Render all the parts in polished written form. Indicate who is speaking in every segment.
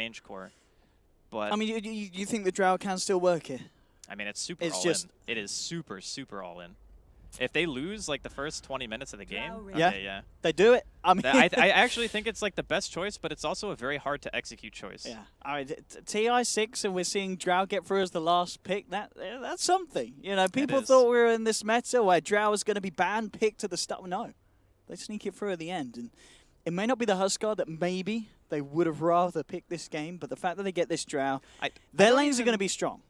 Speaker 1: range core. But
Speaker 2: I mean, you think the Drow can still work here?
Speaker 1: I mean, it's super all in. It is super, super all in. If they lose like the first 20 minutes of the game, yeah,
Speaker 2: they do it. I mean,
Speaker 1: I actually think it's like the best choice, but it's also a very hard to execute choice.
Speaker 2: Yeah, I mean, TI6, and we're seeing Drow get through as the last pick. That's something. You know, people thought we were in this meta where Drow was going to be banned picked at the start. No, they sneak it through at the end, and it may not be the Huskar that maybe they would have rather picked this game, but the fact that they get this Drow, their lanes are going to be strong.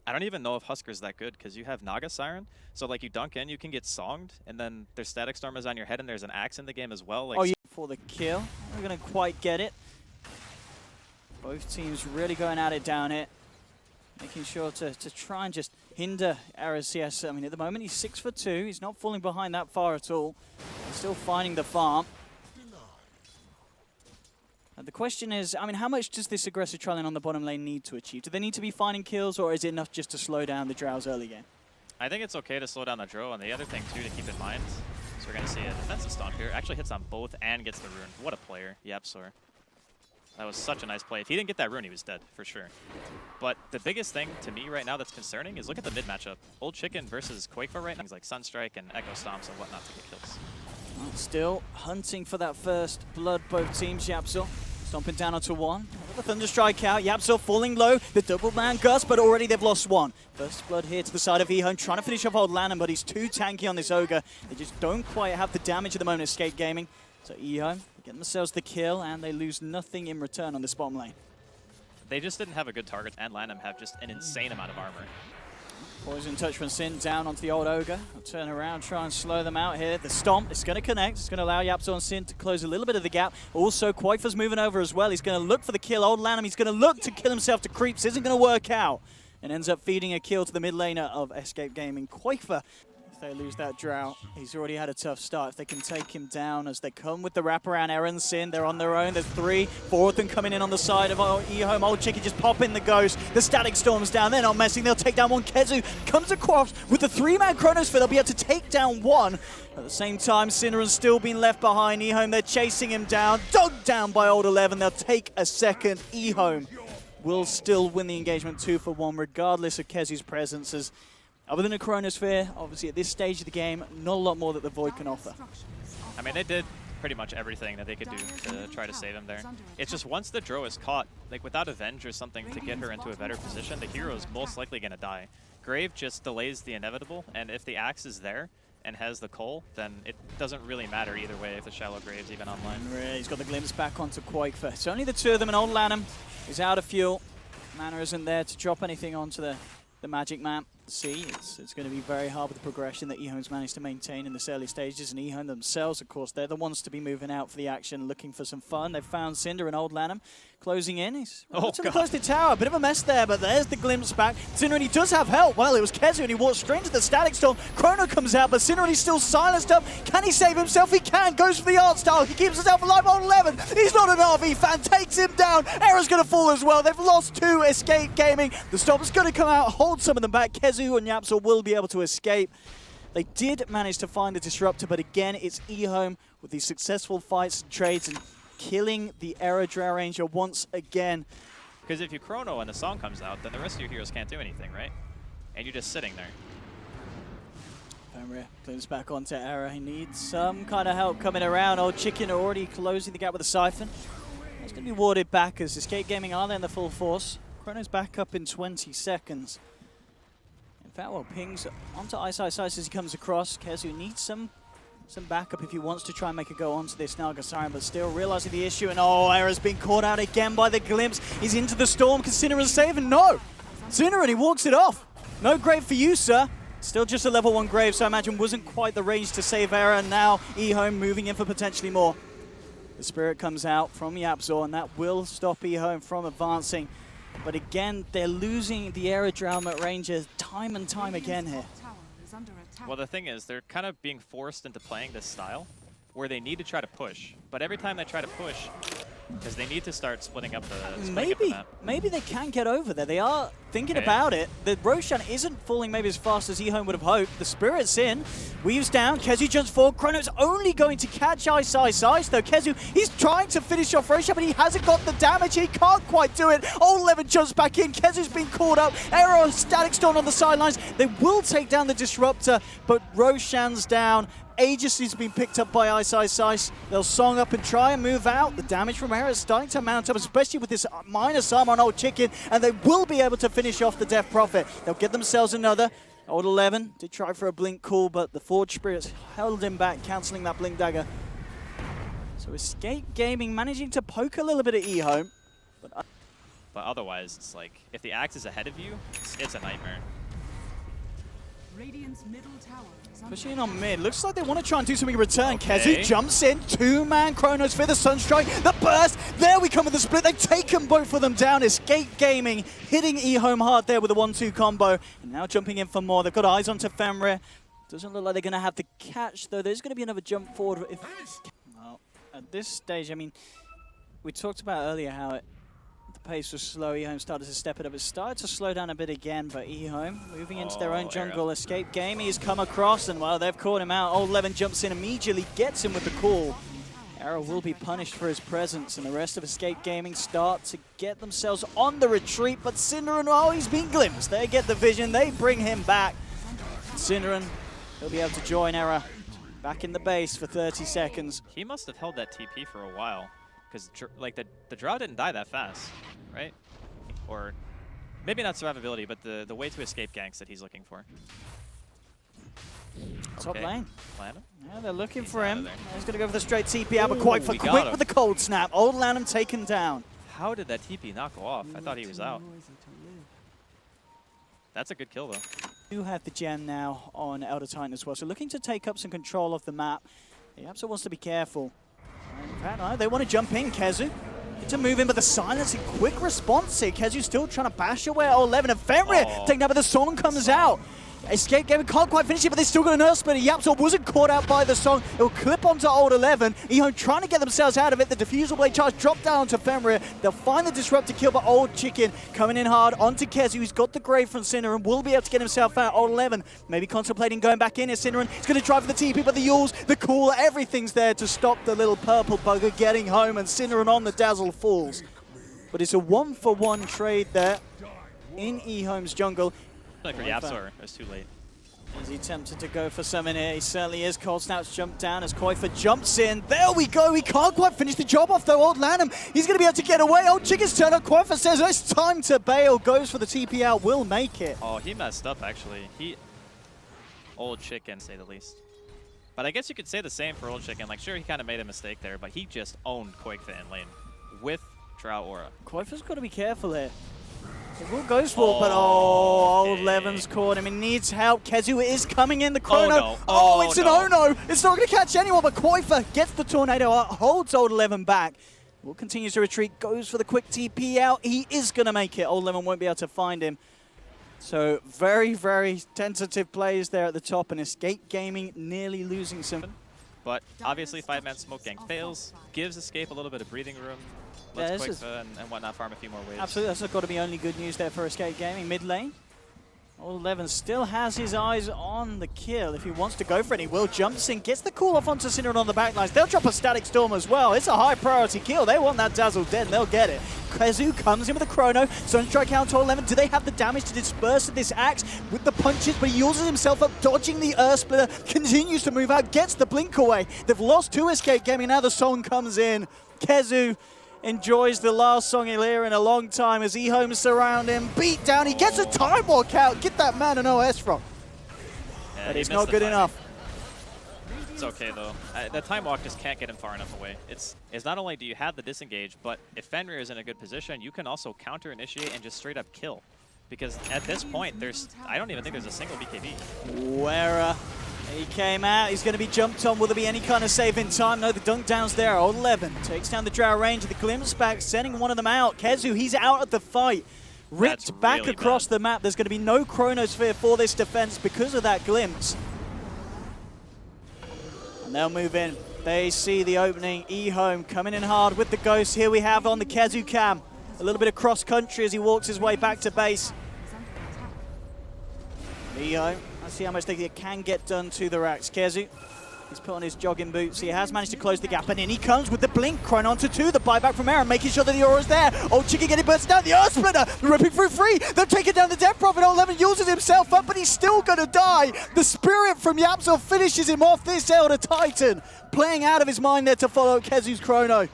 Speaker 1: I don't even know if Huskar's that good, because you have Naga Siren, so like you dunk in, you can get songed, and then their Static Storm is on your head, and there's an Axe in the game as well. Like
Speaker 2: oh, yeah, for the kill. We're going to quite get it. Both teams really going at it down here, making sure to try and just hinder Era's CS. I mean, at the moment, he's 6 for 2. He's not falling behind that far at all. He's still finding the farm. The question is, I mean, how much does this aggressive trialing on the bottom lane need to achieve? Do they need to be finding kills, or is it enough just to slow down the Drow's early game?
Speaker 1: I think it's okay to slow down the Drow, and the other thing, too, to keep in mind, so we're going to see a defensive stomp here. Actually hits on both and gets the rune. What a player. YapzOr. That was such a nice play. If he didn't get that rune, he was dead, for sure. But the biggest thing to me right now that's concerning is look at the mid matchup. Old Chicken versus Quakefa right now. Things like Sunstrike and Echo Stomps and whatnot to get kills.
Speaker 2: Well, still hunting for that first blood, both teams. YapzOr stomping down onto one. The Thunderstrike out. YapzOr falling low. The double man Gus, but already they've lost one. First blood here to the side of EHOME, trying to finish off old Lanham, but he's too tanky on this Ogre. They just don't quite have the damage at the moment. Escape Gaming. So EHOME get themselves the kill, and they lose nothing in return on this bottom lane.
Speaker 1: They just didn't have a good target, and Lanham have just an insane amount of armor.
Speaker 2: Poison touch from Sin down onto the old Ogre. I'll turn around, try and slow them out here. The stomp is going to connect. It's going to allow YapzOr and Sin to close a little bit of the gap. Also, Quakefa's moving over as well. He's going to look for the kill. Old Lanham, he's going to look to kill himself to creeps. Isn't going to work out. And ends up feeding a kill to the mid laner of Escape Gaming. Quakefa, if they lose that Drow, he's already had a tough start. If they can take him down as they come with the wraparound, Eren, Sin, they're on their own. There's 3, 4 of them coming in on the side of EHOME. Old Chicky just popping the ghost. The Static Storm's down. They're not messing. They'll take down one. Kezu comes across with the 3-man Chronosphere. They'll be able to take down one. At the same time, Sinneran's still being left behind. EHOME, they're chasing him down. Dug down by old 11. They'll take a second. EHOME will still win the engagement 2 for 1, regardless of Kezu's presence. As other than a Chronosphere, obviously at this stage of the game, not a lot more that the Void can offer.
Speaker 1: I mean, they did pretty much everything that they could do to try to save him there. It's just once the Drow is caught, like without Avenge or something to get her into a better position, the hero is most likely going to die. Grave just delays the inevitable, and if the Axe is there and has the Coal, then it doesn't really matter either way if the Shallow Grave's even online.
Speaker 2: He's got the glimpse back onto Quakefa. It's only the 2 of them, and old Lanham is out of fuel. Mana isn't there to drop anything onto the magic map. See, it's going to be very hard with the progression that EHOME's managed to maintain in this early stages, and EHOME themselves, of course, they're the ones to be moving out for the action, looking for some fun. They've found Cinder and old Lanham closing in. He's relatively close to tower. A bit of a mess there, but there's the glimpse back. Cinder, and he does have help. Well, it was Kezu, and he walks straight into the Static Storm. Chrono comes out, but Cinder, and he's still silenced up. Can he save himself? He can. Goes for the art style. He keeps himself alive. Old 11. He's not an RV fan. Takes him down. Era's going to fall as well. They've lost 2. Escape Gaming. The Stomp's going to come out, hold some of them back. Kezu and YapzOr will be able to escape. They did manage to find the Disruptor, but again, it's EHOME with these successful fights and trades and killing the Era Drow Ranger once again.
Speaker 1: Because if you Chrono and the song comes out, then the rest of your heroes can't do anything, right? And you're just sitting there.
Speaker 2: Fenrir cleans back onto Era. He needs some kind of help coming around. Old Chicken already closing the gap with a Siphon. It's going to be warded back as Escape Gaming are there in the full force. Chrono's back up in 20 seconds. In fact, well, pings onto Ice as he comes across. Kezu needs some backup if he wants to try and make a go onto this Naga Siren, but still realizing the issue, and Era's been caught out again by the glimpse. He's into the storm. Can Cinnera's saving? No! Cinnera, and he walks it off. No grave for you, sir. Still just a level 1 grave, so I imagine wasn't quite the range to save Era, and now EHOME moving in for potentially more. The Spirit comes out from YapzOr, and that will stop EHOME from advancing. But again, they're losing the Era Drow Ranger time and time again here.
Speaker 1: Well, the thing is, they're kind of being forced into playing this style where they need to try to push. But every time they try to push, because they need to start splitting up the map.
Speaker 2: Maybe they can get over there. They are thinking about it, the Roshan isn't falling maybe as fast as EHOME would have hoped. The Spirit's in, Weaves down, Kezu jumps forward. Chrono's only going to catch Ice though. Kezu, he's trying to finish off Roshan, but he hasn't got the damage. He can't quite do it. Old 11 jumps back in. Kezu's been caught up. Arrow, Static Storm on the sidelines. They will take down the Disruptor, but Roshan's down. Aegis has been picked up by Ice. They'll song up and try and move out. The damage from Arrow is starting to mount up, especially with this minus arm on Old Chicken, and they will be able to finish off the Death Prophet. They'll get themselves another. Old 11 did try for a Blink Call, but the Forge Spirits held him back, cancelling that Blink Dagger. So Escape Gaming managing to poke a little bit at EHOME. But
Speaker 1: otherwise, it's like, if the axe is ahead of you, it's a nightmare.
Speaker 3: Radiant's middle tower is under
Speaker 2: pushing in on mid. Looks like they want to try and do something in return.
Speaker 1: Okay.
Speaker 2: Kezu jumps in. Two-man Chronos for the Sunstrike. The burst. There we come with the split. They've taken both of them down. Escape Gaming hitting EHOME hard there with a 1-2 combo. And now jumping in for more. They've got eyes onto Femre. Doesn't look like they're going to have the catch, though. There's going to be another jump forward. Well, at this stage, I mean, we talked about earlier how the pace was slow. EHOME started to step it up. It started to slow down a bit again, but EHOME moving into their own jungle.
Speaker 1: Arrow.
Speaker 2: Escape Gaming has come across, and well, they've caught him out. Old 11 jumps in immediately, gets him with the call. Arrow will be punished for his presence, and the rest of Escape Gaming start to get themselves on the retreat, but Synderen, oh, he's been glimpsed. They get the vision, they bring him back. Synderen, he'll be able to join Arrow back in the base for 30 seconds.
Speaker 1: He must have held that TP for a while, because like the Drow didn't die that fast, right? Or maybe not survivability, but the way to escape ganks that he's looking for.
Speaker 2: Top
Speaker 1: Okay.
Speaker 2: lane.
Speaker 1: Plan him?
Speaker 2: Yeah, they're looking
Speaker 1: He's
Speaker 2: for
Speaker 1: out of
Speaker 2: him.
Speaker 1: there.
Speaker 2: He's going to go for the straight TP out, but quite
Speaker 1: we got
Speaker 2: quick
Speaker 1: him.
Speaker 2: with the cold snap. Old Lanham taken down.
Speaker 1: How did that TP not go off? I thought he was out. That's a good kill, though.
Speaker 2: Do have the gem now on Elder Titan as well, so looking to take up some control of the map. He absolutely wants to be careful. In fact, no, they want to jump in, Kezu. To move in, but the silence and quick response here. Kezu's still trying to bash away at 11, and Fenrir taking out, but the song comes out. Escape Gaming can't quite finish it, but they still got an Earth Splitter. Yapsor wasn't caught out by the song. It will clip onto Old 11. EHOME trying to get themselves out of it. The Diffusal Blade charge dropped down onto Fenrir. They'll find the Disruptor kill, but Old Chicken coming in hard onto Kezu, who's got the Grave from Synderen and will be able to get himself out. Old 11 maybe contemplating going back in as Synderen. He's going to try for the TP, but the Yules, the Cool, everything's there to stop the little purple bugger getting home, and Synderen on the Dazzle falls. But it's a 1-for-1 trade there in EHOME's jungle.
Speaker 1: Like for Yapsor, it was too late.
Speaker 2: Is he tempted to go for some in here? He certainly is. Cold Snap's jumped down as Koifer jumps in. There we go. He can't quite finish the job off, though. Old Lanham, he's going to be able to get away. Old Chicken's turn up. Koifer says it's time to bail. Goes for the TP out. Will make it.
Speaker 1: Oh, he messed up, actually. Old Chicken, say the least. But I guess you could say the same for Old Chicken. Like, sure, he kind of made a mistake there, but he just owned Koifer in lane with Drow Aura.
Speaker 2: Koifer's got to be careful here. It will Ghost Walk, but Old 11's caught him. He needs help. Kezu is coming in. The Chrono.
Speaker 1: Oh, no.
Speaker 2: Oh, it's an
Speaker 1: no.
Speaker 2: oh-no. It's not going to catch anyone, but Koifer gets the Tornado out, holds Old 11 back. Will continues to retreat, goes for the quick TP out. He is going to make it. Old 11 won't be able to find him. So very, very tentative plays there at the top, and Escape Gaming nearly losing some.
Speaker 1: But obviously, 5-man smoke gang fails, gives Escape a little bit of breathing room.
Speaker 2: Yeah,
Speaker 1: Let's
Speaker 2: this
Speaker 1: quick and whatnot, farm a few more waves.
Speaker 2: Absolutely, that's got to be only good news there for Escape Gaming. Mid lane, Old 11 still has his eyes on the kill. If he wants to go for it, he will. Jumps in, gets the call off onto Synderen on the backlines. They'll drop a Static Storm as well. It's a high priority kill. They want that Dazzle dead, and they'll get it. Kezu comes in with a Chrono. Sunstrike out to 11. Do they have the damage to disperse this axe with the punches? But he uses himself up, dodging the Earth Splitter. Continues to move out, gets the blink away. They've lost 2 Escape Gaming. Now the song comes in. Kezu enjoys the last song he'll hear in a long time as EHOME surround him. Beat down. He gets a time walk out. Get that man an OS from.
Speaker 1: Yeah,
Speaker 2: But
Speaker 1: he
Speaker 2: it's
Speaker 1: missed
Speaker 2: not
Speaker 1: the
Speaker 2: good
Speaker 1: timing.
Speaker 2: enough.
Speaker 1: It's okay, though. The time walk just can't get him far enough away. It's not only do you have the disengage, but if Fenrir is in a good position, you can also counter-initiate and just straight up kill. Because at this point, I don't even think there's a single BKB.
Speaker 2: Wera, he came out. He's going to be jumped on. Will there be any kind of save in time? No, the dunk down's there. Old 11 takes down the Drow range. The glimpse back, sending one of them out. Kezu, he's out of the fight. Ripped
Speaker 1: That's
Speaker 2: back
Speaker 1: really
Speaker 2: across
Speaker 1: bad.
Speaker 2: the map. There's going to be no Chronosphere for this defense because of that glimpse. And they'll move in. They see the opening. EHOME coming in hard with the Ghost. Here we have on the Kezu cam. A little bit of cross-country as he walks his way back to base. EHOME, let's see how much they can get done to the racks. Kezu, he's put on his jogging boots. He has managed to close the gap, and in he comes with the blink. Chrono onto 2, the buyback from Aaron, making sure that the aura's there. Old Chicken getting bursted down, the Earth Splitter, ripping through 3. They're taking down the Death Prophet. Old 11 uses himself up, but he's still going to die. The Spirit from Yapzor finishes him off, this Elder Titan. Playing out of his mind there to follow Kezu's Chrono.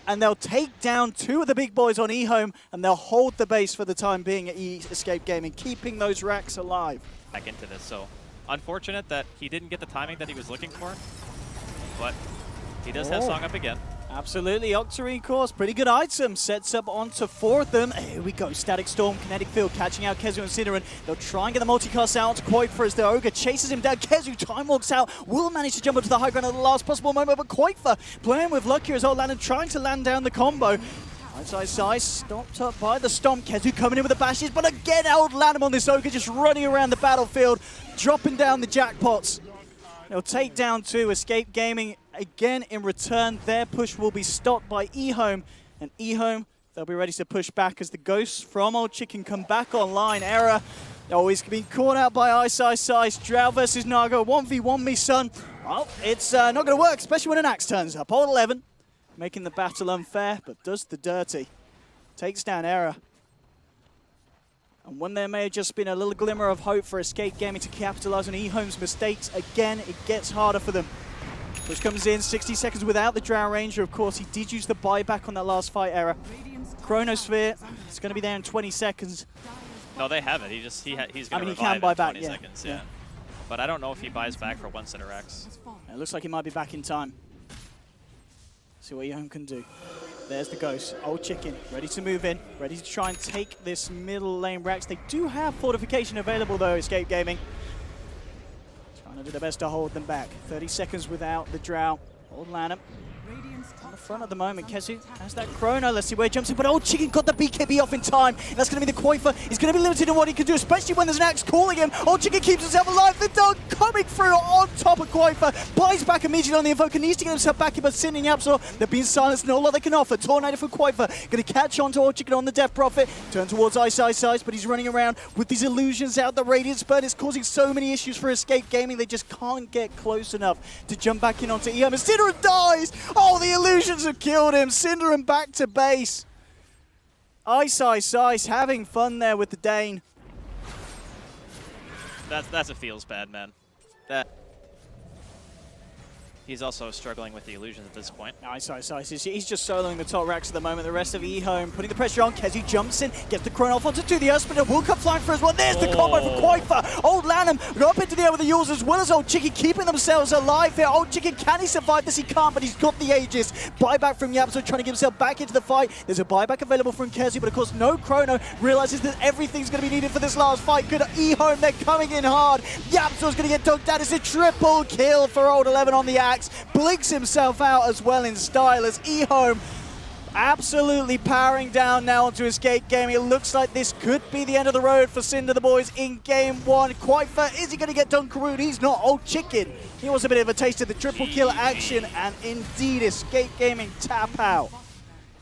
Speaker 2: And they'll take down 2 of the big boys on EHOME, and they'll hold the base for the time being at Escape Gaming, keeping those racks alive.
Speaker 1: Back into this, so unfortunate that he didn't get the timing that he was looking for, but he does have Song up again.
Speaker 2: Absolutely, Octarine course, pretty good item. Sets up onto 4 of them. Here we go, Static Storm, Kinetic Field, catching out Kezu and Cinderin. They'll try and get the multicast out to Koifer as the Ogre chases him down. Kezu time walks out, will manage to jump up to the high ground at the last possible moment, but Koifer playing with luck here as old Landon trying to land down the combo. Size stopped up by the Stomp. Kezu coming in with the bashes, but again, old Landon on this Ogre just running around the battlefield, dropping down the jackpots. They'll take down 2. Escape Gaming again in return. Their push will be stopped by EHOME, and EHOME, they'll be ready to push back as the ghosts from Old Chicken come back online. Error, always being caught out by Size. Drow versus Nago, 1v1 me, son. Well, it's not going to work, especially when an axe turns up. Old 11, making the battle unfair, but does the dirty. Takes down Error. And when there may have just been a little glimmer of hope for Escape Gaming to capitalize on EHOME's mistakes, again, it gets harder for them. Push comes in, 60 seconds without the Drow Ranger. Of course, he did use the buyback on that last fight, Error. Chronosphere, it's going to be there in 20 seconds.
Speaker 1: No, they have it. He's going to revive
Speaker 2: he can buy
Speaker 1: in 20
Speaker 2: back,
Speaker 1: seconds. Yeah. But I don't know if he buys back for 1 set of racks.
Speaker 2: It looks like he might be back in time. See what EHOME can do. There's the Ghost. Old Chicken, ready to move in, ready to try and take this middle lane racks. They do have fortification available though, Escape Gaming. Trying to do their best to hold them back. 30 seconds without the Drow. Old Lanham on the front at the moment. Kezu has that Chrono. Let's see where he jumps in, but Old Chicken got the BKB off in time. That's going to be the Koifer. He's going to be limited in what he can do, especially when there's an axe calling him. Old Chicken keeps himself alive. The dog coming through on top of Koifer. Buys back immediately on the Invoker. Needs to get himself back in, but Sin and Yapzor, they're being silenced. No lot they can offer. Tornado for Koifer. Going to catch on to Old Chicken on the Death Prophet. Turn towards Size, but he's running around with these illusions out. The Radiance Burn is causing so many issues for Escape Gaming. They just can't get close enough to jump back in onto EHOME. And Cinderin dies. Oh, the illusions have killed him. Cinderin back to base. Size having fun there with the Dane.
Speaker 1: That's a feels bad, man. He's also struggling with the illusions at this point.
Speaker 2: Size. He's just soloing the top racks at the moment. The rest of EHOME putting the pressure on. Kezu jumps in, gets the Chrono off onto 2. The Earth Splitter will come flying through as well. There's the combo for Koifer. Old Lanham got up into the air with the Yules as well as Old Chicken keeping themselves alive here. Old Chicken, can he survive this? He can't, but he's got the Aegis. Buyback from Yapzor trying to get himself back into the fight. There's a buyback available from Kezu, but of course no Chrono. Realizes that everything's going to be needed for this last fight. Good EHOME, they're coming in hard. Yapzor's going to get dug down. It's a triple kill for Old 11 on the axe. Blinks himself out as well in style as EHOME absolutely powering down now onto Escape Gaming. It looks like this could be the end of the road for Cinder the boys in game 1. Koifer, is he going to get Dunkaroon? He's not. Old Chicken, he wants a bit of a taste of the triple kill action, and indeed Escape Gaming tap out.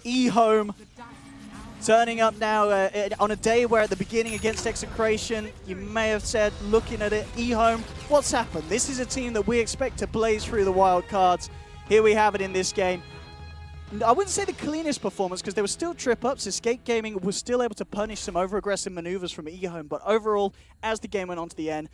Speaker 2: EHOME turning up now on a day where at the beginning against Execration, you may have said, looking at it, EHOME, what's happened? This is a team that we expect to blaze through the wild cards. Here we have it in this game. I wouldn't say the cleanest performance because there were still trip-ups. Escape Gaming was still able to punish some over-aggressive maneuvers from EHOME, but overall, as the game went on to the end,